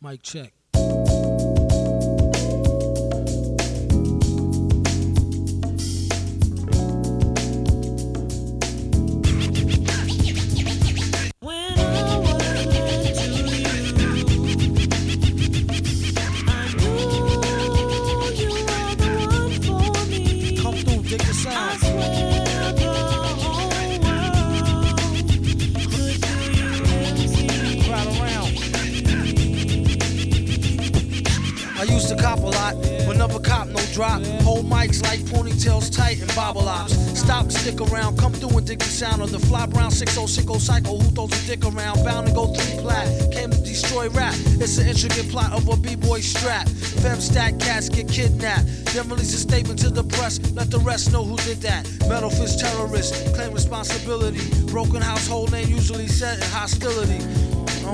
Mic check. When I was to you, I knew you were the one for me. Come through, dig the sound. I swear the whole world could do you empty. Crowd around. I used to cop a lot, but never cop no drop. Hold mics like ponytails tight and bobble ops. Stop and stick around, come through and dig the sound of the fly brown 6060 psycho who throws a dick around. Bound to go 3 plat, came to destroy rap. It's an intricate plot of a b-boy strap. Fem stack cats get kidnapped. Then release a statement to the press, let the rest know who did that. Metal fist terrorist, claim responsibility. Broken household name usually set in hostility.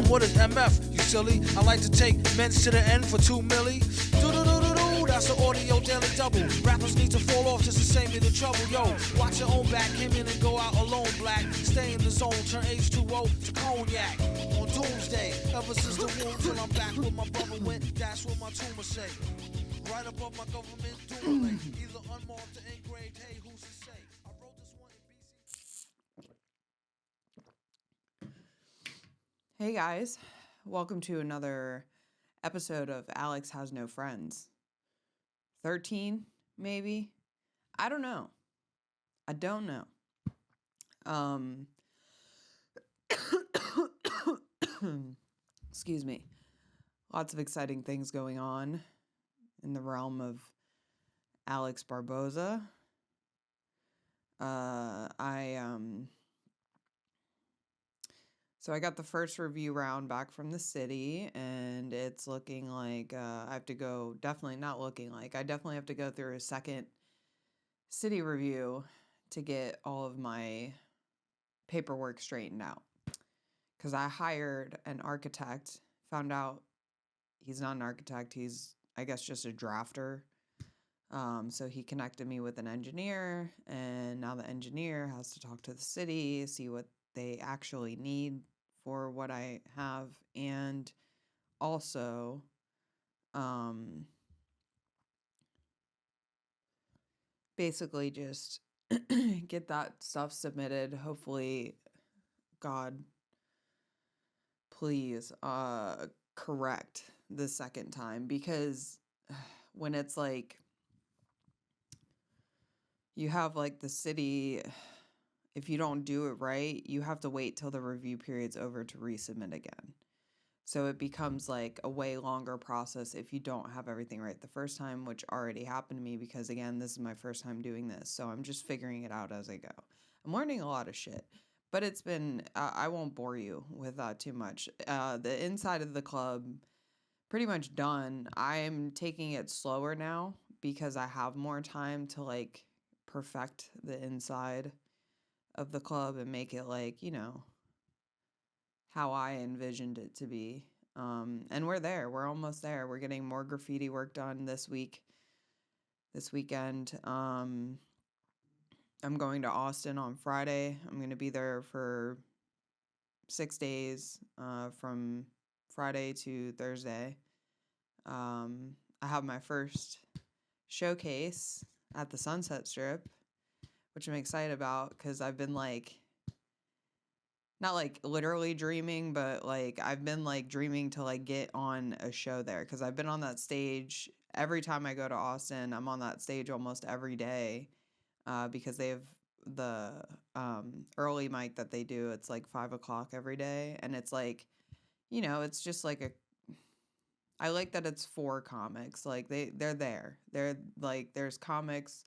What is MF, you silly? I like to take men's to the end for 2 milli. Do-do-do-do-do, that's the audio daily double. Rappers need to fall off just to save me the trouble. Yo, watch your own back, came in and go out alone, black. Stay in the zone, turn H2O to cognac. On doomsday, ever since the womb till I'm back where my brother went, that's what my tumor say. Right above my government doom, either unmarked or engraved, hey, who's to say? I wrote this one in BC. Hey guys, welcome to another episode of Alex Has No Friends. 13, maybe? I don't know. Excuse me. Lots of exciting things going on in the realm of Alex Barboza. So I got the first review round back from the city, and it's looking like I have to go, I definitely have to go through a second city review to get all of my paperwork straightened out. Because I hired an architect, found out he's not an architect, he's, I guess, just a drafter. So he connected me with an engineer, and now the engineer has to talk to the city, see what they actually need for what I have, and also basically just get that stuff submitted. Hopefully, God, please correct the second time, because when it's like you have like the city, if you don't do it right, you have to wait till the review period's over to resubmit again. So it becomes like a way longer process if you don't have everything right the first time, which already happened to me because, again, this is my first time doing this. So I'm just figuring it out as I go. I'm learning a lot of shit, but it's been, I won't bore you with that too much. The inside of the club, pretty much done. I'm taking it slower now because I have more time to like perfect the inside of the club and make it like, how I envisioned it to be. And we're there. We're almost there. We're getting more graffiti work done this weekend. I'm going to Austin on Friday. I'm going to be there for 6 days, from Friday to Thursday. I have my first showcase at the Sunset Strip, which I'm excited about because I've been like, not like literally dreaming, but like I've been like dreaming to like get on a show there because I've been on that stage every time I go to Austin. I'm on that stage almost every day because they have the early mic that they do. It's like 5 o'clock every day, and it's like, it's just like I like that it's for comics. Like they're there. They're like, there's comics,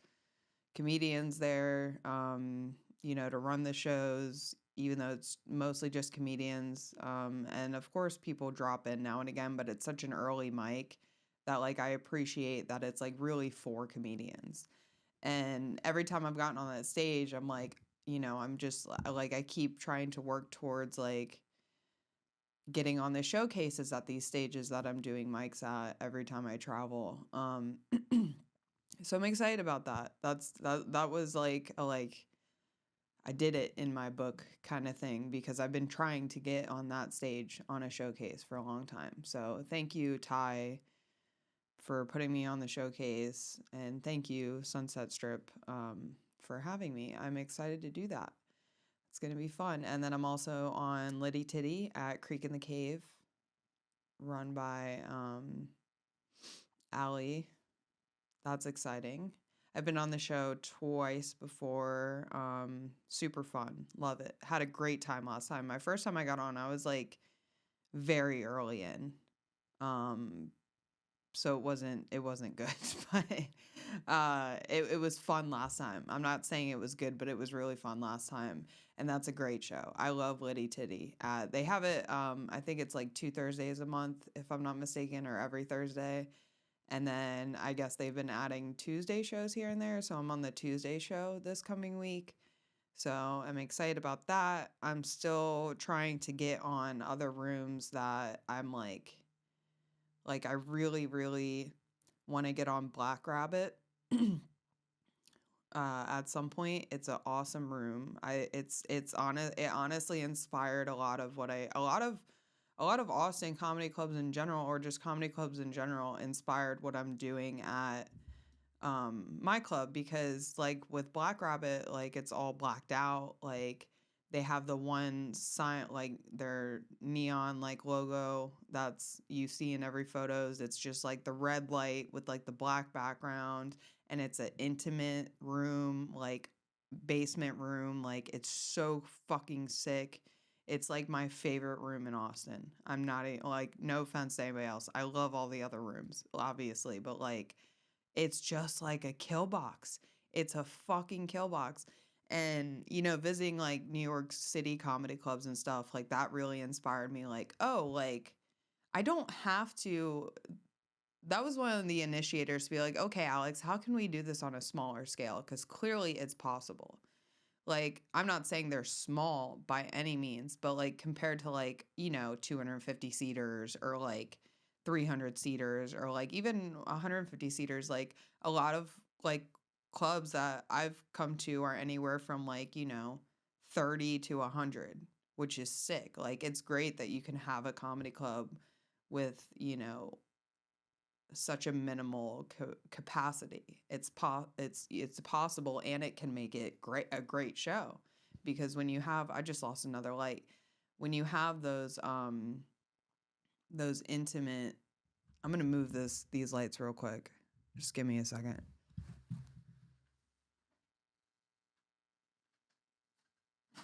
comedians there, to run the shows, even though it's mostly just comedians. And of course people drop in now and again, but it's such an early mic that like I appreciate that it's like really for comedians. And every time I've gotten on that stage, I'm like, I'm just like, I keep trying to work towards like getting on the showcases at these stages that I'm doing mics at every time I travel. So I'm excited about that. That was like I did it in my book kind of thing, because I've been trying to get on that stage on a showcase for a long time. So thank you, Ty, for putting me on the showcase, and thank you, Sunset Strip, for having me. I'm excited to do that. It's going to be fun. And then I'm also on Liddy Titty at Creek in the Cave, run by Allie. That's exciting. I've been on the show twice before. Super fun. Love it. Had a great time last time. My first time I got on, I was like very early in. So it wasn't good, but it was fun last time. I'm not saying it was good, but it was really fun last time, and that's a great show. I love Liddy Titty. They have it. I think it's like 2 Thursdays a month, if I'm not mistaken, or every Thursday. And then I guess they've been adding Tuesday shows here and there, so I'm on the Tuesday show this coming week. So I'm excited about that. I'm still trying to get on other rooms that I'm like I really, really want to get on Black Rabbit at some point. It's an awesome room. It honestly inspired a lot of a lot of Austin comedy clubs in general, or just comedy clubs in general, inspired what I'm doing at my club, because like with Black Rabbit, like it's all blacked out. Like they have the one sign, like their neon like logo that's you see in every photos. It's just like the red light with like the black background, and it's an intimate room, like basement room. Like it's so fucking sick. It's like my favorite room in Austin. I'm not like, no offense to anybody else. I love all the other rooms, obviously, but like it's just like a kill box. It's a fucking kill box. And, visiting like New York City comedy clubs and stuff, like that really inspired me. Like, oh, like I don't have to. That was one of the initiators to be like, okay, Alex, how can we do this on a smaller scale? Because clearly it's possible. Like, I'm not saying they're small by any means, but like compared to like, 250 seaters, or like 300 seaters, or like even 150 seaters, like a lot of like clubs that I've come to are anywhere from like, 30 to 100, which is sick. Like, it's great that you can have a comedy club with, such a minimal capacity. It's possible, and it can make it a great show, because when you have, I just lost another light. When you have those intimate, I'm gonna move these lights real quick. Just give me a second. I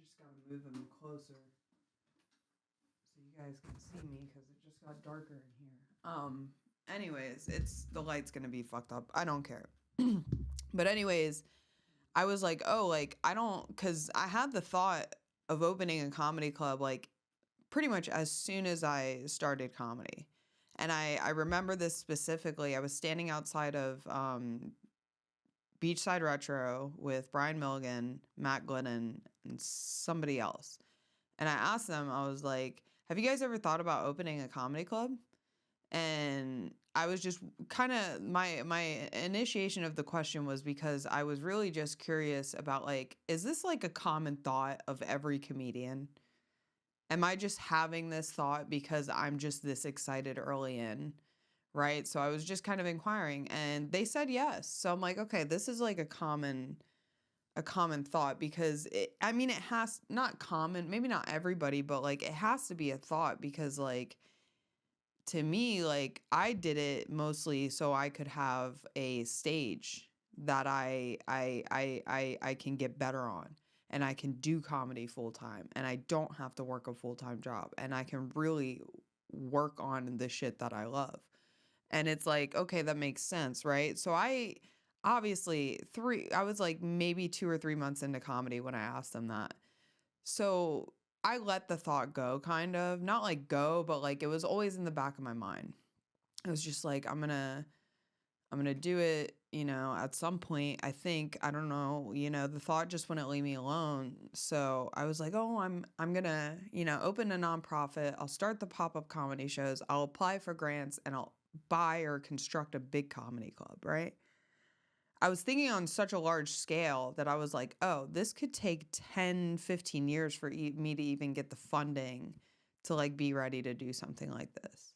just gotta move them closer so you guys can see me, because it just got darker in here. Anyways, it's the light's gonna be fucked up. I don't care. But anyways, I was like, oh, like I don't, because I had the thought of opening a comedy club like pretty much as soon as I started comedy. And I remember this specifically. I was standing outside of Beachside Retro with Brian Milligan, Matt Glidden, and somebody else. And I asked them, I was like, have you guys ever thought about opening a comedy club? And I was just kind of, my initiation of the question was because I was really just curious about, like, is this like a common thought of every comedian? Am I just having this thought because I'm just this excited early in? Right? So I was just kind of inquiring, and they said yes. So I'm like, okay, this is like a common thought, because it has, not common, maybe not everybody, but like it has to be a thought, because like to me, like I did it mostly so I could have a stage that I can get better on, and I can do comedy full time, and I don't have to work a full-time job, and I can really work on the shit that I love. And it's like, okay, that makes sense, right? So I obviously I was like maybe 2 or 3 months into comedy when I asked them that. So I let the thought go, kind of. Not like go, but like it was always in the back of my mind. It was just like, I'm gonna do it, at some point. I think, I don't know, the thought just wouldn't leave me alone. So I was like, oh, I'm gonna, open a nonprofit. I'll start the pop-up comedy shows. I'll apply for grants, and I'll buy or construct a big comedy club, right? I was thinking on such a large scale that I was like, oh, this could take 10, 15 years for me to even get the funding to like be ready to do something like this.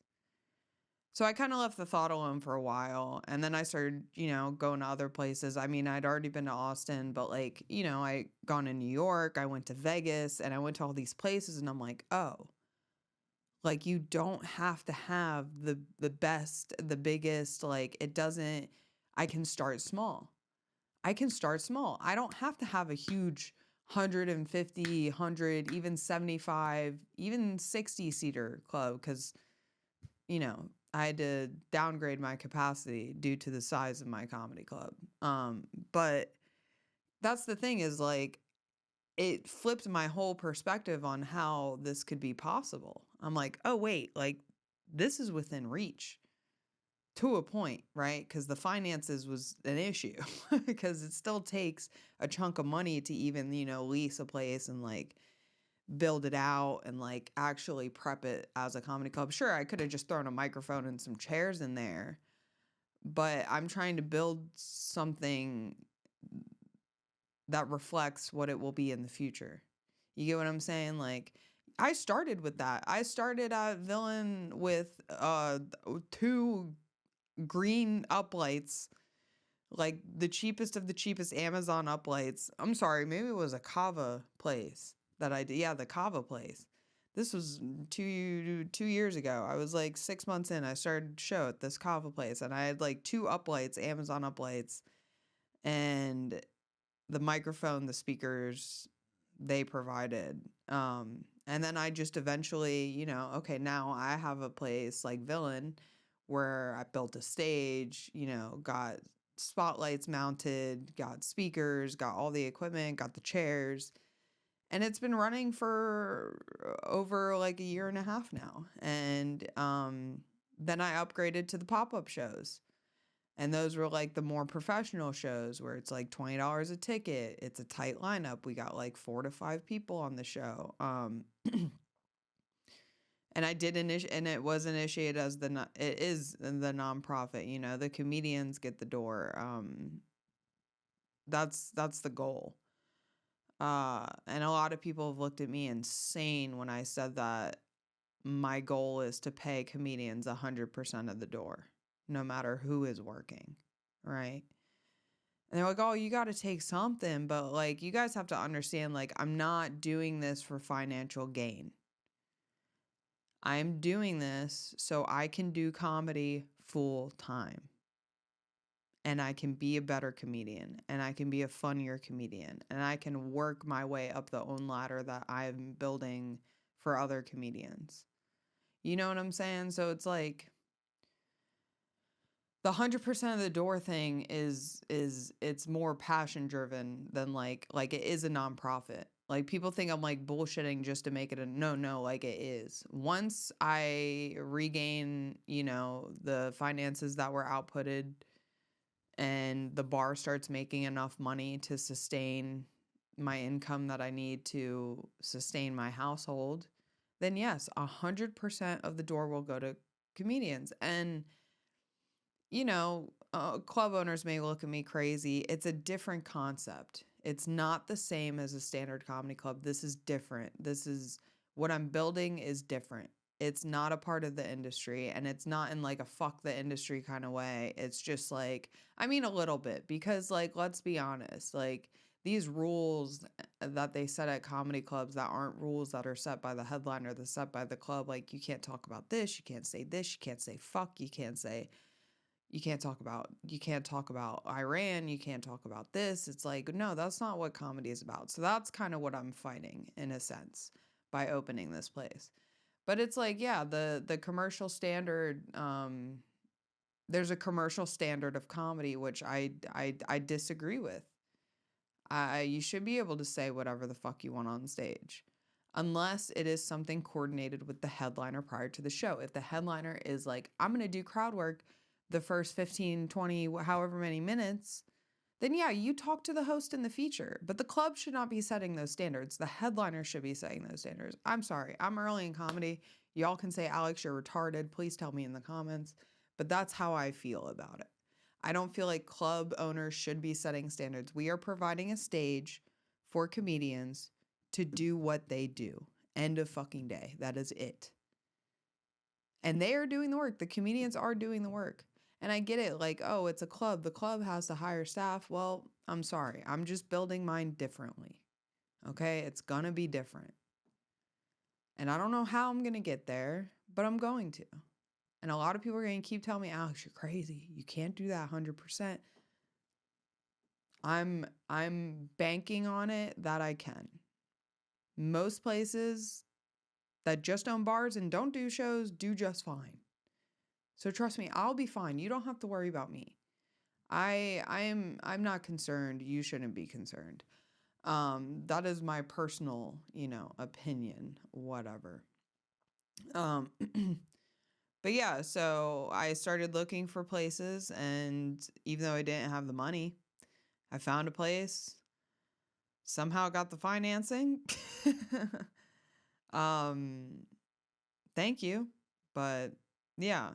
So I kind of left the thought alone for a while. And then I started, going to other places. I mean, I'd already been to Austin, but like, I gone to New York, I went to Vegas, and I went to all these places, and I'm like, oh, like you don't have to have the best, the biggest, like it doesn't, I can start small. I can start small. I don't have to have a huge 150, 100, even 75, even 60 seater club because, I had to downgrade my capacity due to the size of my comedy club. But that's the thing is like, it flipped my whole perspective on how this could be possible. I'm like, oh, wait, like this is within reach to a point, right? Because the finances was an issue because it still takes a chunk of money to even, lease a place and like build it out and like actually prep it as a comedy club. Sure, I could have just thrown a microphone and some chairs in there, but I'm trying to build something that reflects what it will be in the future. You get what I'm saying? Like, I started with that. I started at Villain with 2 green uplights, like the cheapest of the cheapest Amazon uplights. I'm sorry, maybe it was a kava place that I did. Yeah, the kava place. This was 2 years ago. I was like 6 months in. I started show at this kava place, and I had like 2 uplights, Amazon uplights, and the microphone, the speakers they provided. And then I just eventually, okay, now I have a place like Villain where I built a stage, got spotlights mounted, got speakers, got all the equipment, got the chairs. And it's been running for over like a year and a half now. And then I upgraded to the pop-up shows. And those were like the more professional shows where it's like $20 a ticket. It's a tight lineup. We got like 4 to 5 people on the show. And I did and it was initiated as it is the nonprofit. The comedians get the door. That's the goal. And a lot of people have looked at me insane when I said that my goal is to pay comedians 100% of the door, no matter who is working, right? And they're like, oh, you got to take something. But like, you guys have to understand, like, I'm not doing this for financial gain. I'm doing this so I can do comedy full time. And I can be a better comedian. And I can be a funnier comedian. And I can work my way up the own ladder that I'm building for other comedians. You know what I'm saying? So it's like, the 100% of the door thing is it's more passion driven than like it is a nonprofit. Like people think I'm like bullshitting just to make it no, like it is. Once I regain, the finances that were outputted and the bar starts making enough money to sustain my income that I need to sustain my household, then yes, 100% of the door will go to comedians. And club owners may look at me crazy. It's a different concept. It's not the same as a standard comedy club. This is different. This is what I'm building is different. It's not a part of the industry, and it's not in like a fuck the industry kind of way. It's just like, I mean, a little bit, because like, let's be honest, like these rules that they set at comedy clubs that aren't rules that are set by the headliner, that's set by the club. Like you can't talk about this. You can't say this. You can't say fuck. You can't talk about Iran, you can't talk about this. It's like, no, that's not what comedy is about. So that's kind of what I'm fighting in a sense by opening this place. But it's like, yeah, the commercial standard, there's a commercial standard of comedy which I disagree with. You should be able to say whatever the fuck you want on stage. Unless it is something coordinated with the headliner prior to the show. If the headliner is like, I'm going to do crowd work the first 15, 20, however many minutes, then yeah, you talk to the host in the feature. But the club should not be setting those standards. The headliner should be setting those standards. I'm sorry. I'm early in comedy. Y'all can say, Alex, you're retarded. Please tell me in the comments. but that's how I feel about it. I don't feel like club owners should be setting standards. We are providing a stage for comedians to do what they do. End of fucking day. That is it. And they are doing the work. The comedians are doing the work. And I get it. Like, oh, it's a club. The club has to hire staff. Well, I'm sorry. I'm just building mine differently. Okay? It's going to be different. And I don't know how I'm going to get there, but I'm going to. And a lot of people are going to keep telling me, Alex, you're crazy. You can't do that 100%. I'm banking on it that I can. Most places that just own bars and don't do shows do just fine. So trust me, I'll be fine. You don't have to worry about me. I'm not concerned. You shouldn't be concerned. That is my personal, opinion, whatever. But yeah, so I started looking for places, and even though I didn't have the money, I found a place, somehow got the financing. Thank you. But yeah,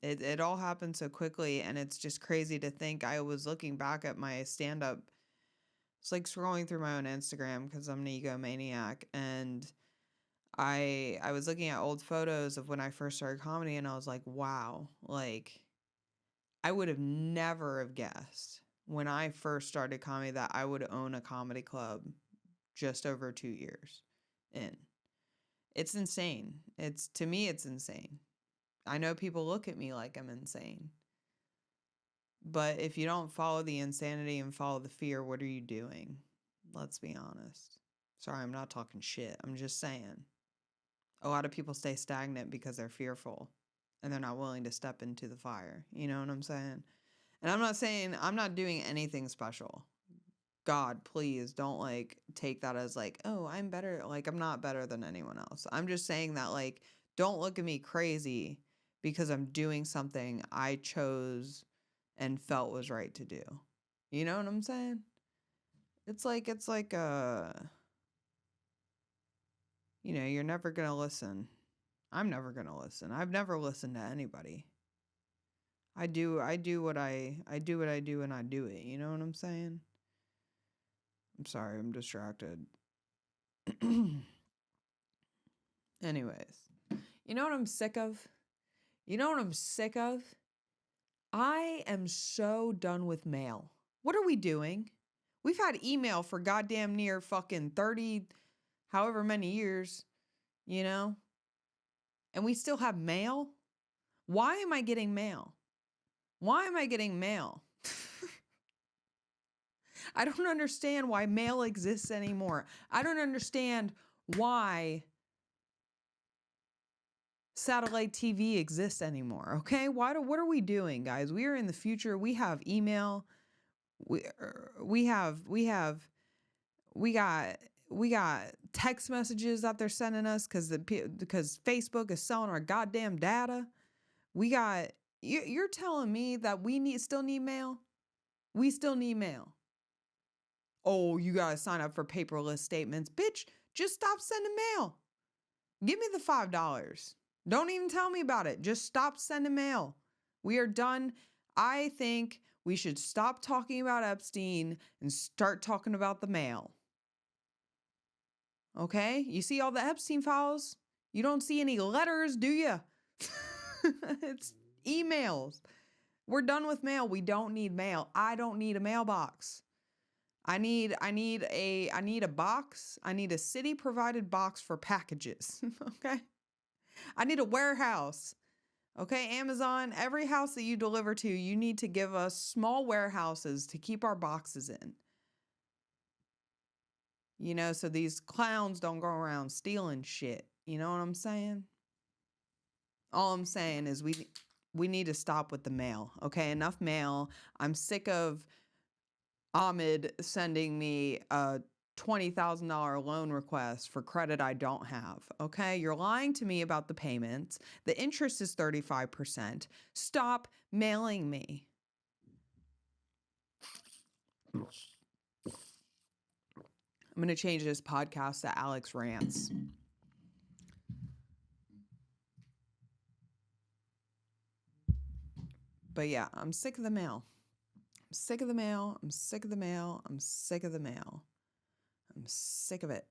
it all happened so quickly, and it's just crazy to think. I was looking back at my stand-up. It's like scrolling through my own Instagram because I'm an egomaniac, and I was looking at old photos of when I first started comedy, and I was like, wow, like I would have never have guessed when I first started comedy that I would own a comedy club just over 2 years in. It's insane. To me, it's insane. I know people look at me like I'm insane. But if you don't follow the insanity and follow the fear, what are you doing? Let's be honest. Sorry, I'm not talking shit. I'm just saying. A lot of people stay stagnant because they're fearful and they're not willing to step into the fire. You know what I'm saying? And I'm not saying I'm not doing anything special. God, please don't take that as oh, I'm better. I'm not better than anyone else. I'm just saying that don't look at me crazy because I'm doing something I chose and felt was right to do. You know what I'm saying? It's you're never going to listen. I'm never going to listen. I've never listened to anybody. I do what I do and I do it. You know what I'm saying? I'm sorry, I'm distracted. Anyways, you know what I'm sick of? I am so done with mail. What are we doing? We've had email for goddamn near fucking 30, however many years, and we still have mail? Why am I getting mail? I don't understand why mail exists anymore. I don't understand why satellite TV exists anymore. Okay? What are we doing, guys? We are in the future. We have email. We got text messages that they're sending us because Facebook is selling our goddamn data. You're telling me that we still need mail? We still need mail. Oh, you gotta sign up for paperless statements. Bitch, just stop sending mail. Give me the $5. Don't even tell me about it. Just stop sending mail. We are done. I think we should stop talking about Epstein and start talking about the mail. Okay? You see all the Epstein files? You don't see any letters, do you? It's emails. We're done with mail. We don't need mail. I don't need a mailbox. I need a box. I need a city provided box for packages. Okay? I need a warehouse. Okay, Amazon, every house that you deliver to, you need to give us small warehouses to keep our boxes in. So these clowns don't go around stealing shit. You know what I'm saying? All I'm saying is we need to stop with the mail. Okay, enough mail. I'm sick of Ahmed sending me a $20,000 loan request for credit I don't have. Okay, you're lying to me about the payments. The interest is 35%. Stop mailing me. I'm going to change this podcast to Alex Rants. But yeah, I'm sick of the mail. I'm sick of the mail. I'm sick of the mail. I'm sick of the mail. I'm sick of it.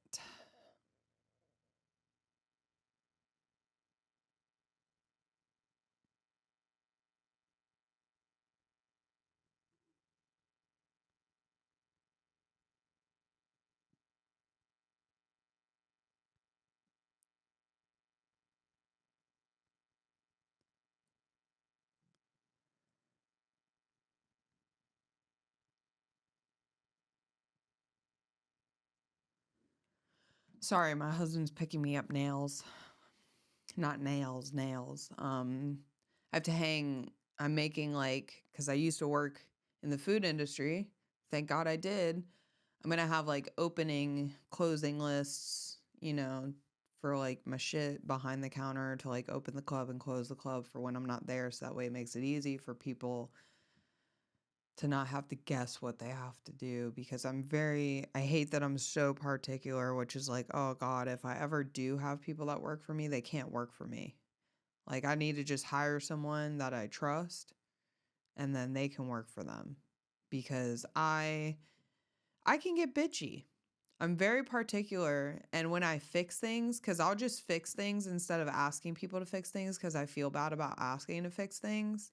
Sorry, my husband's picking me up nails. Not nails, nails. I have to hang. I'm making like, because I used to work in the food industry. Thank God I did. I'm going to have like opening, closing lists, for like my shit behind the counter to like open the club and close the club for when I'm not there. So that way it makes it easy for people to not have to guess what they have to do, because I hate that I'm so particular, which is like, oh God, if I ever do have people that work for me, they can't work for me. Like, I need to just hire someone that I trust and then they can work for them, because I can get bitchy. I'm very particular, and when I fix things, cuz I'll just fix things instead of asking people to fix things cuz I feel bad about asking to fix things.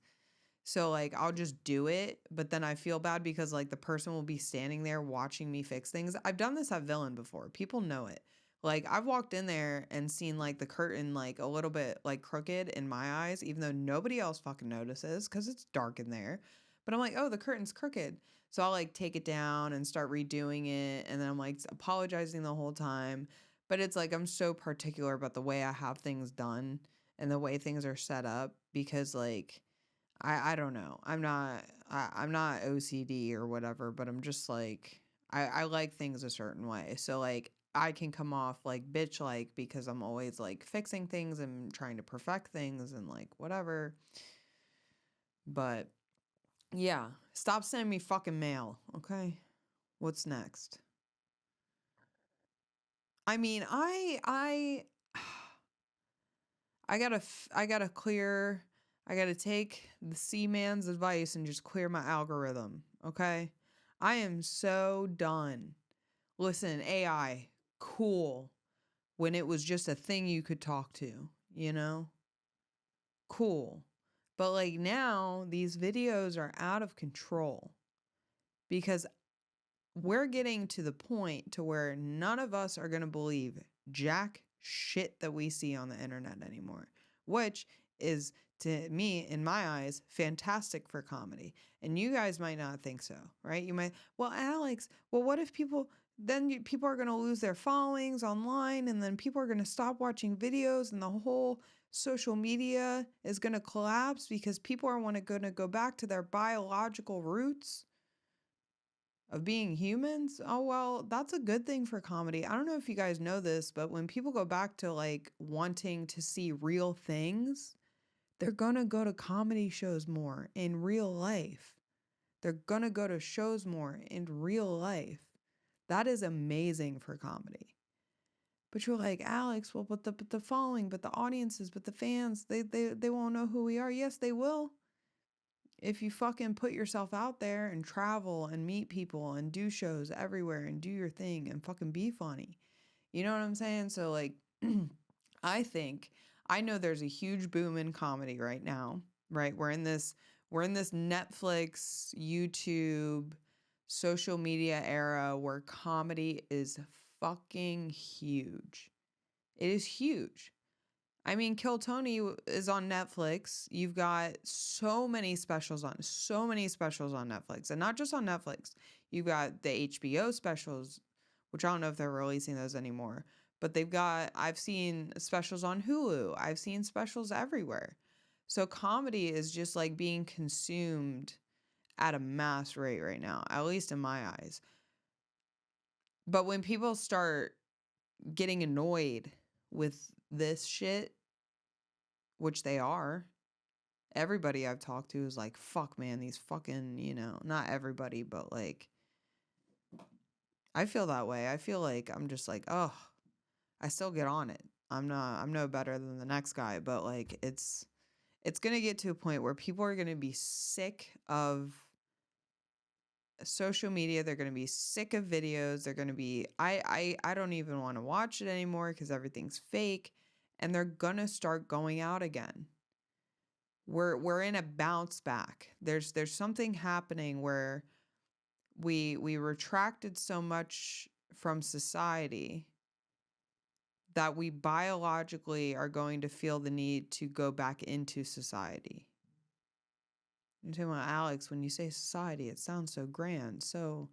So like I'll just do it, but then I feel bad because like the person will be standing there watching me fix things. I've done this at Villain before. People know it. Like I've walked in there and seen like the curtain like a little bit like crooked in my eyes, even though nobody else fucking notices because it's dark in there. But I'm like, oh, the curtain's crooked. So I'll like take it down and start redoing it. And then I'm like apologizing the whole time. But it's like I'm so particular about the way I have things done and the way things are set up, because like I don't know. I'm not OCD or whatever, but I'm just like I like things a certain way. So like I can come off like bitch like because I'm always like fixing things and trying to perfect things and like whatever. But yeah, stop sending me fucking mail, okay? What's next? I mean, I gotta clear. I gotta take the C-man's advice and just clear my algorithm. Okay, I am so done. Listen, AI, cool. When it was just a thing you could talk to, cool. But like now, these videos are out of control because we're getting to the point to where none of us are gonna believe jack shit that we see on the internet anymore, which is, to me, in my eyes, fantastic for comedy. And you guys might not think so, right? You might, well, Alex, well, what if people are going to lose their followings online, and then people are going to stop watching videos, and the whole social media is going to collapse because people are going to go back to their biological roots of being humans? Oh, well, that's a good thing for comedy. I don't know if you guys know this, but when people go back to like wanting to see real things, they're gonna go to comedy shows more in real life. They're gonna go to shows more in real life. That is amazing for comedy. But you're like, Alex, well, but the following, but the audiences, but the fans, they won't know who we are. Yes, they will. If you fucking put yourself out there and travel and meet people and do shows everywhere and do your thing and fucking be funny. You know what I'm saying? So like I know there's a huge boom in comedy right now, right? We're in this Netflix, YouTube, social media era where comedy is fucking huge. It is huge. I mean, Kill Tony is on Netflix. You've got so many specials on Netflix, and not just on Netflix. You've got the HBO specials, which I don't know if they're releasing those anymore, but I've seen specials on Hulu. I've seen specials everywhere. So comedy is just like being consumed at a mass rate right now, at least in my eyes. But when people start getting annoyed with this shit, which they are, everybody I've talked to is like, fuck, man, these fucking, not everybody, but like, I feel that way. I feel like I'm just like, oh, I still get on it. I'm no better than the next guy, but like, it's going to get to a point where people are going to be sick of social media. They're going to be sick of videos. They're going to be, I don't even want to watch it anymore because everything's fake. And they're going to start going out again. We're in a bounce back. There's something happening where we retracted so much from society that we biologically are going to feel the need to go back into society. You're talking about, Alex, when you say society, it sounds so grand. So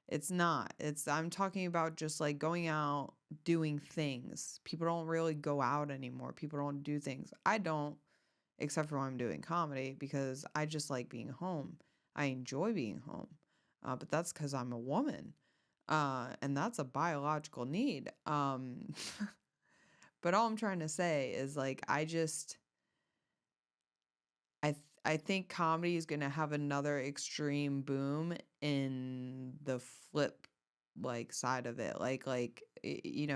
it's not. I'm talking about just like going out, doing things. People don't really go out anymore. People don't do things. I don't, except for when I'm doing comedy, because I just like being home. I enjoy being home. But that's because I'm a woman. And that's a biological need. But all I'm trying to say is like, I think comedy is going to have another extreme boom in the flip like side of it.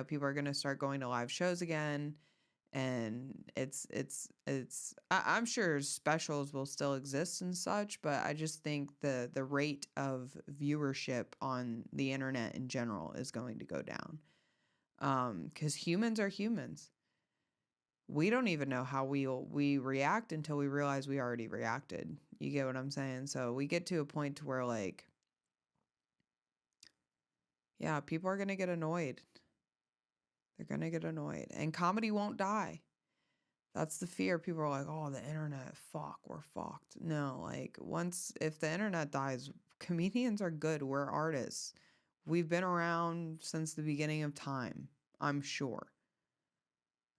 People are going to start going to live shows again, and I'm sure specials will still exist and such, but I just think the rate of viewership on the internet in general is going to go down. 'Cause humans are humans. We don't even know how we react until we realize we already reacted. You get what I'm saying? So we get to a point to where like, yeah, people are going to get annoyed. They're going to get annoyed, and comedy won't die. That's the fear. People are like, "Oh, the internet, fuck, we're fucked." No, like if the internet dies, comedians are good. We're artists. We've been around since the beginning of time. I'm sure.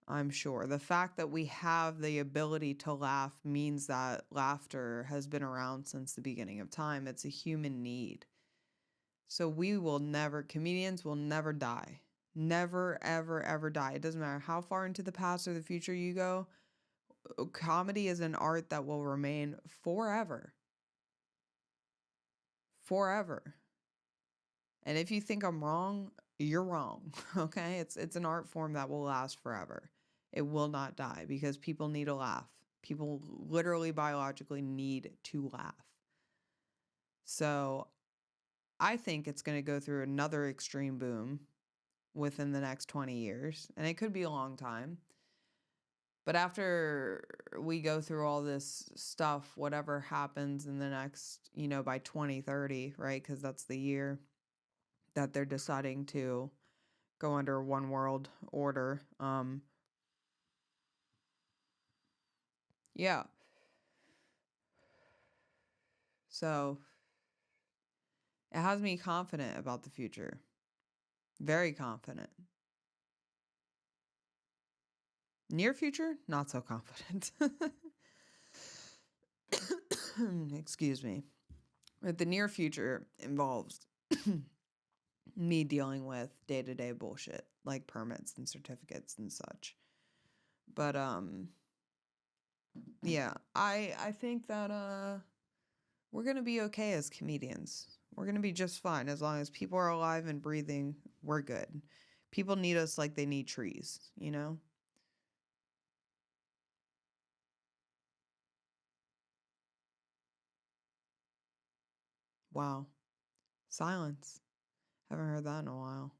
The fact that we have the ability to laugh means that laughter has been around since the beginning of time. It's a human need. So comedians will never die. Never, ever, ever die. It doesn't matter how far into the past or the future you go. Comedy is an art that will remain forever. Forever. And if you think I'm wrong, you're wrong. Okay? It's an art form that will last forever. It will not die because people need a laugh. People literally biologically need to laugh. So I think it's going to go through another extreme boom within the next 20 years. And it could be a long time. But after we go through all this stuff, whatever happens in the next, by 2030, right? Because that's the year that they're deciding to go under one world order. Yeah. So it has me confident about the future. Very confident. Near future, not so confident. Excuse me. But the near future involves me dealing with day-to-day bullshit like permits and certificates and such. But yeah, I think that we're going to be okay as comedians. We're going to be just fine as long as people are alive and breathing. We're good. People need us like they need trees, Wow. Silence. Haven't heard that in a while.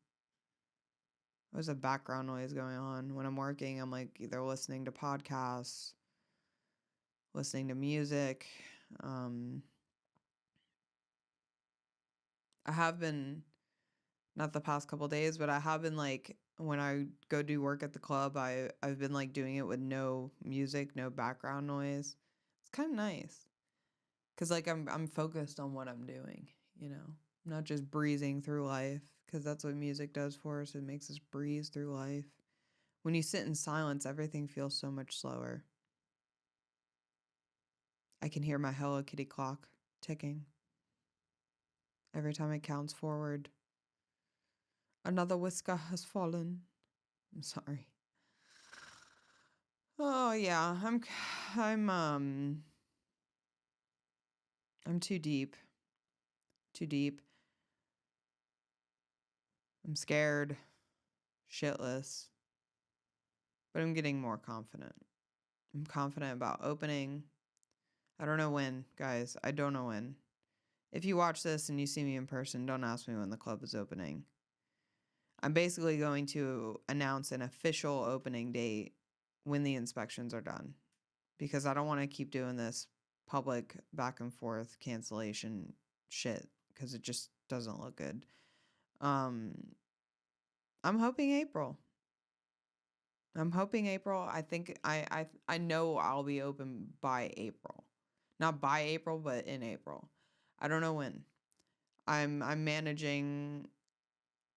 There's a background noise going on. When I'm working, I'm like either listening to podcasts, listening to music. I have been, not the past couple days, but I have been like, when I go do work at the club, I've been like doing it with no music, no background noise. It's kind of nice. Cause like I'm focused on what I'm doing, I'm not just breezing through life, because that's what music does for us. It makes us breeze through life. When you sit in silence, everything feels so much slower. I can hear my Hello Kitty clock ticking. Every time it counts forward, another whisker has fallen. I'm sorry. Oh yeah, I'm too deep. Too deep. I'm scared, shitless, but I'm getting more confident. I'm confident about opening. I don't know when, guys. I don't know when. If you watch this and you see me in person, don't ask me when the club is opening. I'm basically going to announce an official opening date when the inspections are done, because I don't want to keep doing this public back and forth cancellation shit, because it just doesn't look good. I'm hoping April. I think I know I'll be open by April. Not by April, but in April. I don't know when. I'm managing,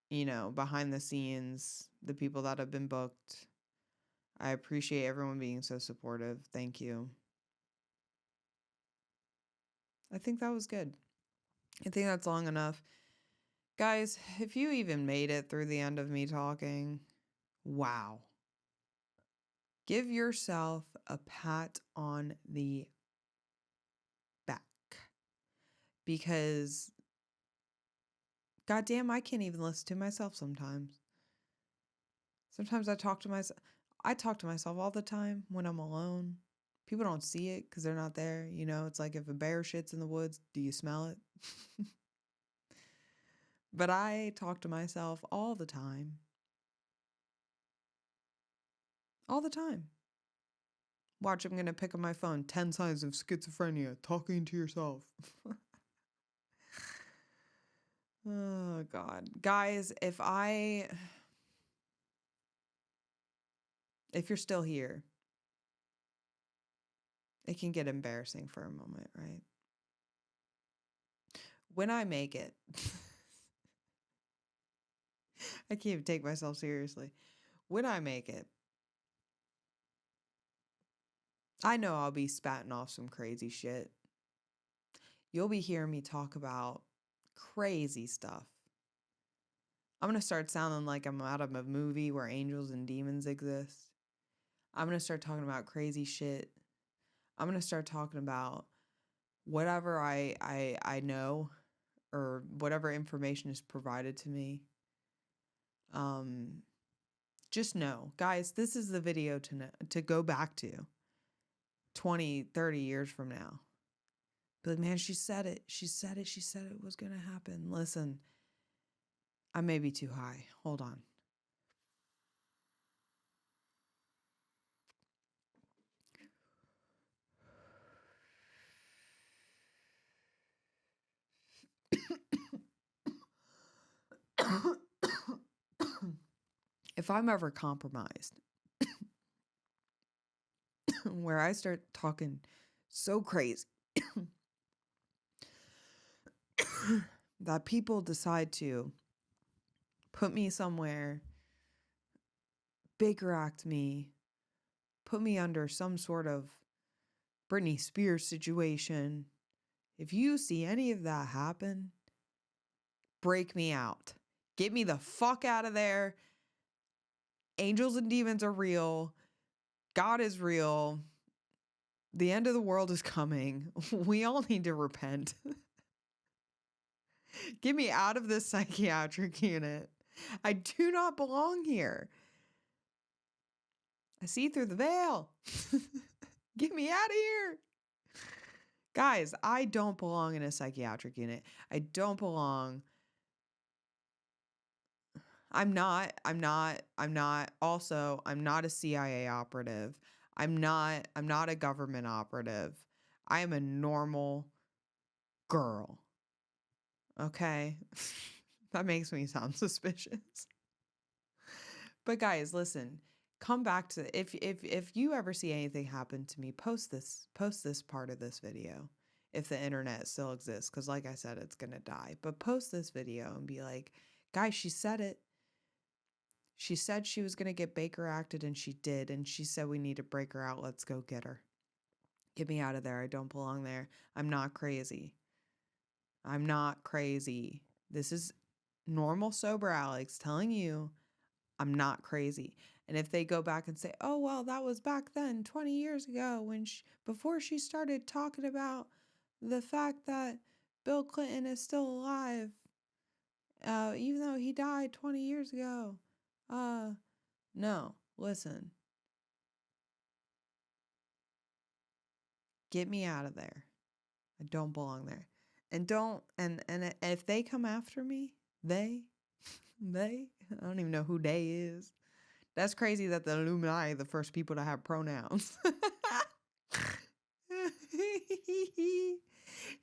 behind the scenes, the people that have been booked. I appreciate everyone being so supportive. Thank you. I think that was good. I think that's long enough. Guys, if you even made it through the end of me talking, wow. Give yourself a pat on the back. Because, goddamn, I can't even listen to myself sometimes. Sometimes I talk to myself all the time when I'm alone. People don't see it because they're not there. It's like if a bear shits in the woods, do you smell it? But I talk to myself all the time. All the time. Watch, I'm going to pick up my phone. 10 signs of schizophrenia. Talking to yourself. Oh, God. Guys, if you're still here, it can get embarrassing for a moment, right? When I make it, I can't even take myself seriously. When I make it, I know I'll be spatting off some crazy shit. You'll be hearing me talk about crazy stuff. I'm going to start sounding like I'm out of a movie where angels and demons exist. I'm going to start talking about crazy shit. I'm going to start talking about whatever I know, or whatever information is provided to me. Just know, guys, this is the video to go back to 20, 30 years from now. Be like, man, she said it. She said it was going to happen. Listen, I may be too high. Hold on. If I'm ever compromised, where I start talking so crazy that people decide to put me somewhere, Baker Act me, put me under some sort of Britney Spears situation, if you see any of that happen, break me out. Get me the fuck out of there. Angels and demons are real. God is real. The end of the world is coming. We all need to repent. Get me out of this psychiatric unit. I do not belong here. I see through the veil. Get me out of here. Guys, I don't belong in a psychiatric unit. I don't belong. I'm not a CIA operative. I'm not a government operative. I am a normal girl. Okay? That makes me sound suspicious. But guys, listen. Come back to if you ever see anything happen to me, post this part of this video if the internet still exists, cuz like I said, it's going to die. But post this video and be like, "Guys, she said it. She said she was going to get Baker acted, and she did. And she said we need to break her out. Let's go get her. Get me out of there. I don't belong there. I'm not crazy. I'm not crazy. This is normal, sober Alex telling you I'm not crazy." And if they go back and say, "Oh, well, that was back then, 20 years ago, before she started talking about the fact that Bill Clinton is still alive, even though he died 20 years ago." No, listen. Get me out of there. I don't belong there. And if they come after me, they, I don't even know who they is. That's crazy that the Illuminati are the first people to have pronouns.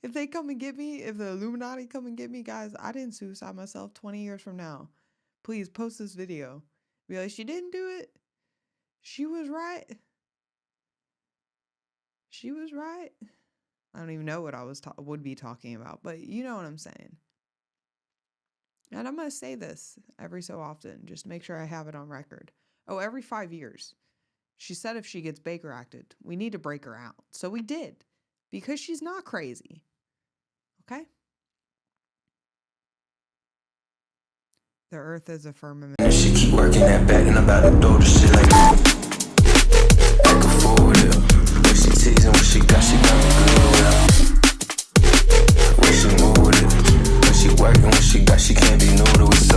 If they come and get me, if the Illuminati come and get me, guys, I didn't suicide myself 20 years from now. Please post this video. Be like, she didn't do it. She was right. She was right. I don't even know what I would be talking about, but you know what I'm saying. And I'm going to say this every so often. Just make sure I have it on record. Oh, every 5 years. She said if she gets Baker acted, we need to break her out. So we did. Because she's not crazy. Okay? The earth is a firmament. And she keep working that back and I'm about to throw the shit like back and forward. When she teasing what she got me good with her. When she move with it. When she working, when she got, she can't be new to it. So